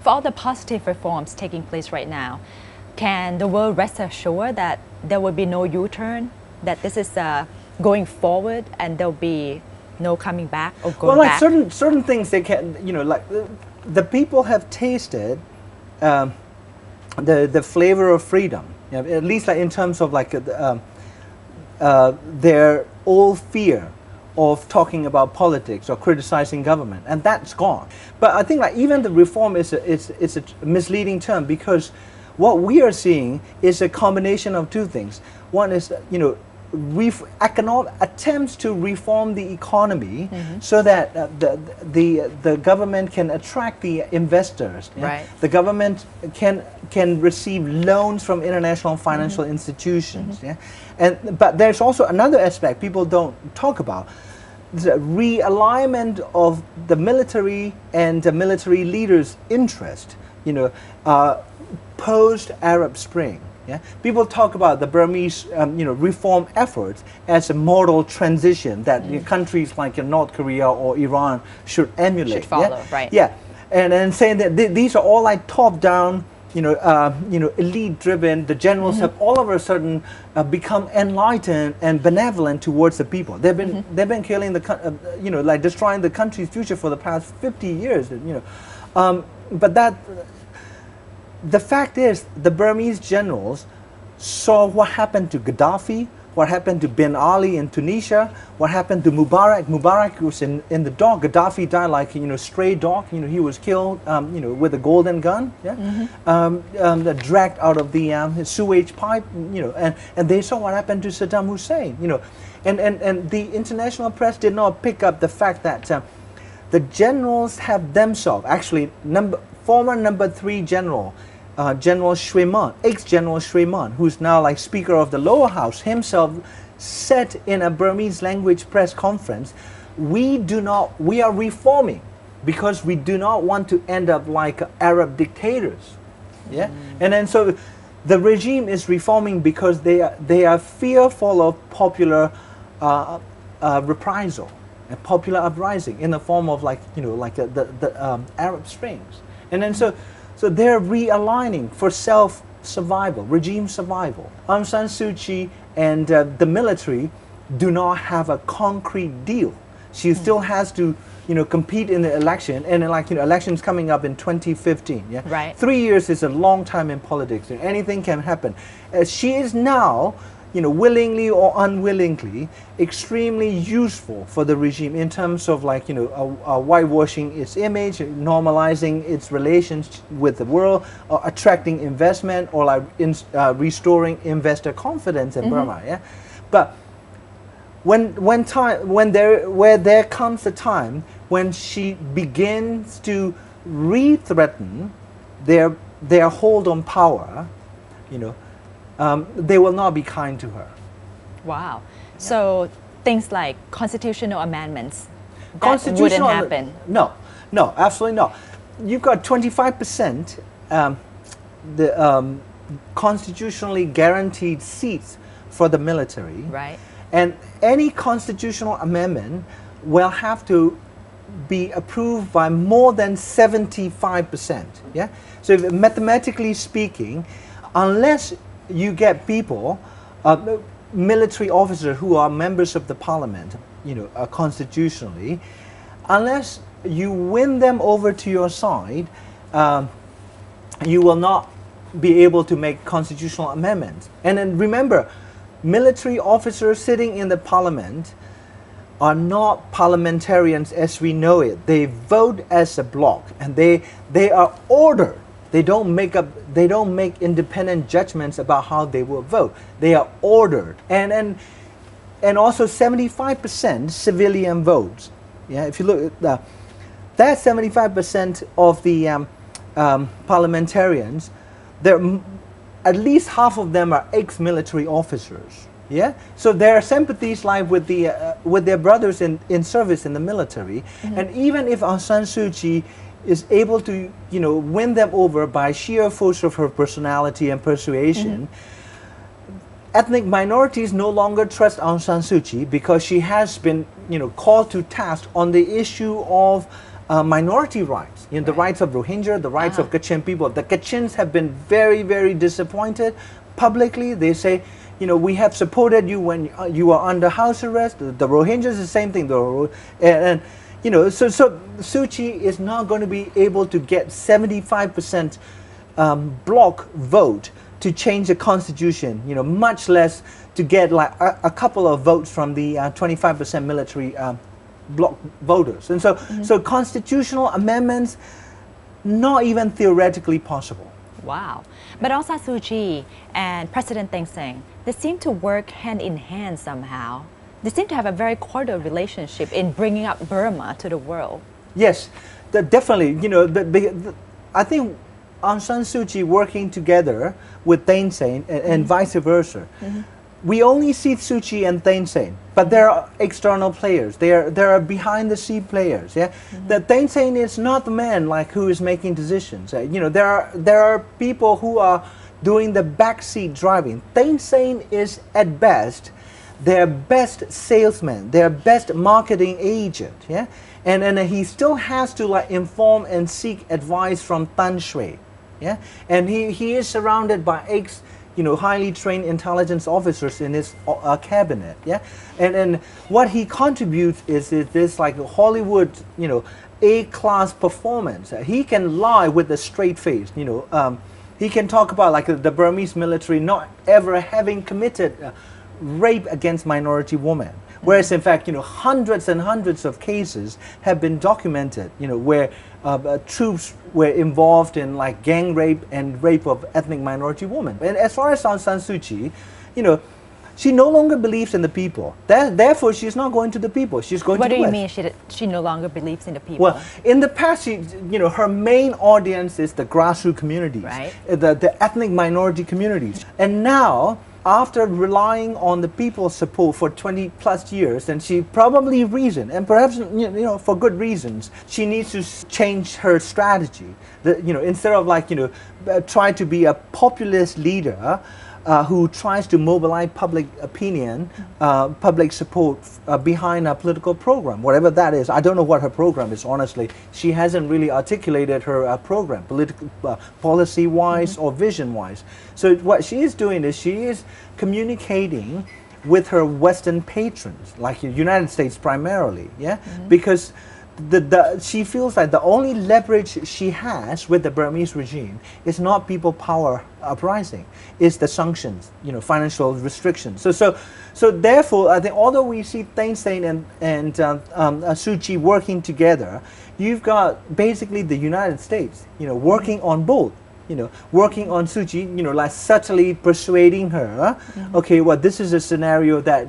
all the positive reforms taking place right now, can the world rest assured that there will be no U-turn, that this is going forward and there'll be no coming back or going back? Certain things they can, like the people have tasted the flavor of freedom, at least like in terms of like their old fear of talking about politics or criticizing government, and that's gone. But I think like even the reform is a misleading term, because what we are seeing is a combination of two things. One is attempts to reform the economy so that the government can attract the investors. Right. The government can receive loans from international financial institutions. But there's also another aspect people don't talk about: the realignment of the military and the military leaders' interest. Post-Arab Spring. People talk about the Burmese, reform efforts as a model transition that countries like North Korea or Iran should emulate. Should follow, right? Yeah, and saying that these are all like top-down, elite-driven. The generals have all of a sudden become enlightened and benevolent towards the people. They've been killing like destroying the country's future for the past 50 years. But that. The fact is, the Burmese generals saw what happened to Gaddafi, what happened to Ben Ali in Tunisia, what happened to Mubarak. Mubarak was in the dock. Gaddafi died like stray dog. He was killed with a golden gun. Dragged out of the sewage pipe. And they saw what happened to Saddam Hussein. And the international press did not pick up the fact that the generals have themselves actually former number 3 general. General Shweman, ex-General Shweman, who's now like Speaker of the Lower House, himself said in a Burmese language press conference, we are reforming because we do not want to end up like Arab dictators. And then so the regime is reforming because they are fearful of popular reprisal and popular uprising in the form of like the Arab Springs. And then so they're realigning for self-survival, regime survival. Aung San Suu Kyi and the military do not have a concrete deal. She still has to, compete in the election, and elections coming up in 2015. Right. 3 years is a long time in politics, and anything can happen. She is now, willingly or unwillingly, extremely useful for the regime in terms of whitewashing its image, normalizing its relations with the world, or attracting investment, or restoring investor confidence in Burma. But where there comes a time when she begins to re-threaten their hold on power, they will not be kind to her. Wow. So things like constitutional amendments, that wouldn't happen. No, absolutely not. You've got 25% the constitutionally guaranteed seats for the military. Right. And any constitutional amendment will have to be approved by more than 75%. So if, mathematically speaking, unless you get people, military officers who are members of the parliament, constitutionally, unless you win them over to your side, you will not be able to make constitutional amendments. And then remember, military officers sitting in the parliament are not parliamentarians as we know it. They vote as a bloc, and they are ordered. They don't make independent judgments about how they will vote. They are ordered, and also 75% civilian votes. If you look at that 75% of the parliamentarians, at least half of them are ex-military officers. So their sympathies lie with their brothers in service in the military, and even if Aung San Suu Kyi is able to, win them over by sheer force of her personality and persuasion, ethnic minorities no longer trust Aung San Suu Kyi because she has been, called to task on the issue of minority rights, the rights of Rohingya, the rights of Kachin people. The Kachins have been very, very disappointed. Publicly, they say, we have supported you when you are under house arrest. The Rohingyas is the same thing. So Suu Kyi is not going to be able to get 75% block vote to change the constitution, much less to get like a couple of votes from the 25% military bloc voters. And so constitutional amendments, not even theoretically possible. Wow. But also Suu Kyi and President Thein Sein, they seem to work hand in hand somehow. They seem to have a very cordial relationship in bringing up Burma to the world. Yes, definitely. I think Aung San Suu Kyi working together with Thein Sein and vice versa. We only see Suu Kyi and Thein Sein, but there are external players. There are behind the scene players. Yeah, that Thein Sein is not the man like who is making decisions. There are people who are doing the backseat driving. Thein Sein is at best their best salesman, their best marketing agent. Yeah, and he still has to like inform and seek advice from Tan Shui. Yeah, and he is surrounded by highly trained intelligence officers in his cabinet. Yeah, and what he contributes is this like Hollywood, A-class performance. He can lie with a straight face. He can talk about like the Burmese military not ever having committed rape against minority women. Whereas in fact, hundreds and hundreds of cases have been documented, where troops were involved in like gang rape and rape of ethnic minority women. And as far as Aung San Suu Kyi, she no longer believes in the people. Therefore, she's not going to the people. She's going to the West. What do you mean she no longer believes in the people? Well, in the past, her main audience is the grassroots communities, right. the ethnic minority communities. And now, after relying on the people's support for 20 plus years, and she probably reasoned, and perhaps for good reasons, she needs to change her strategy. Instead of like try to be a populist leader who tries to mobilize public opinion, public support behind a political program, whatever that is. I don't know what her program is, honestly. She hasn't really articulated her program, political, policy-wise or vision-wise. So what she is doing is she is communicating with her Western patrons, like the United States primarily, yeah? Because she feels like the only leverage she has with the Burmese regime is not people power uprising, it's the sanctions, financial restrictions. So therefore, I think although we see Thein Sein and Suu Kyi working together, you've got basically the United States, working on both. Working on Suu Kyi, like subtly persuading her, okay, well, this is a scenario that,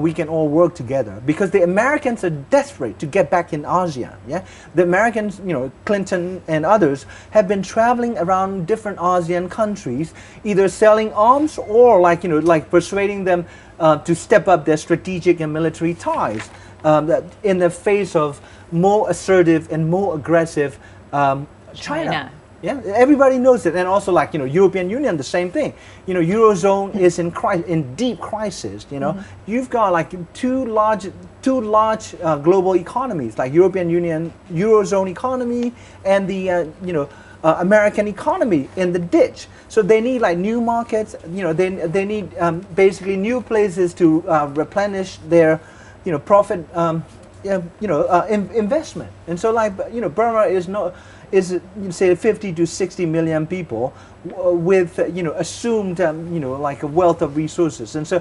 we can all work together, because the Americans are desperate to get back in ASEAN. Yeah, the Americans, Clinton and others have been traveling around different ASEAN countries, either selling arms or like persuading them to step up their strategic and military ties in the face of more assertive and more aggressive China. Yeah, everybody knows it, and also like European Union, the same thing. Eurozone is in deep crisis. You've got like two large global economies, like European Union, Eurozone economy, and the American economy in the ditch. So they need like new markets. They need basically new places to replenish their profit investment. And so like Burma is say 50 to 60 million people with assumed like a wealth of resources, and so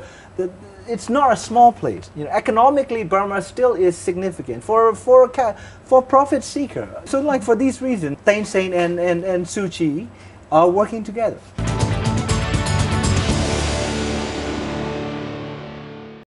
it's not a small place. Economically, Burma still is significant for profit seeker. So like for these reasons, Thein Sein and Suu Kyi are working together.